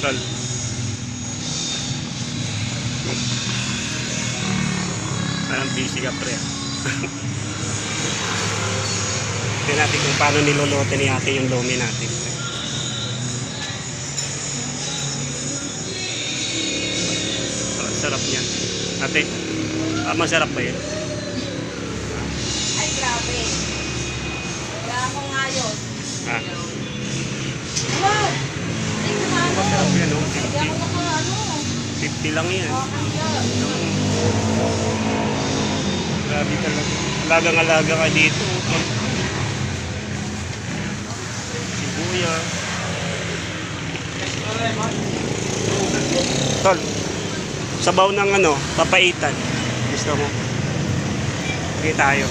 Tol. Parang busy ka pre. Tignan natin kung paano niluluto ni ate yung lumi natin. Oh, sarap niyan. Ate, masarap ba yun? Ay, grabe. Wala akong ayos. Ah, Wow! Ay, kumano. masarap yan oh. Hindi ako naka-ano. 50 lang yan. Nakakaya. Grabe talaga. Alagang-alaga ka dito. Sibuyas. Tol, sabaw ng ano, papaitan. Gusto mo? Sige tayo.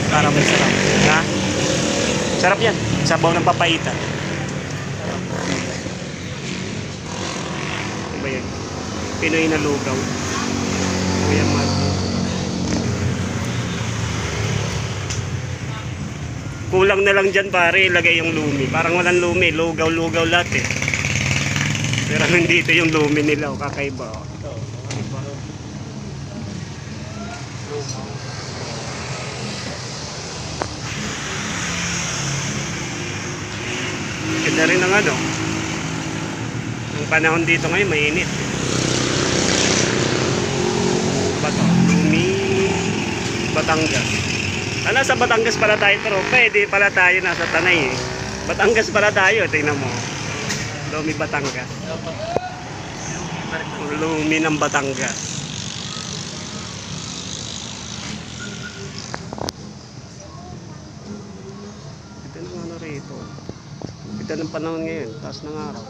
Para masarap. Ha? Sarap yan. Sabaw ng papaitan. Ano ba yan? Pinoy na lugaw. Kuya Mat. Kulang na lang dyan pare, ilagay yung lumi. Parang walang lumi, lugaw-lugaw lahat eh. Pero nandito yung lumi nila, o kakaiba. O. Ganda rin ang ano. Ang panahon dito ngayon, mainit. Bato, lumi, Batangas. Nasa Batangas pala tayo, pero pwede pala tayo nasa Tanay eh. Batangas pala tayo, tingnan mo. Lumi Batangas. Lumi ng Batangas. Ito ng ano rito. Ito ng panahon ngayon, taas ng araw.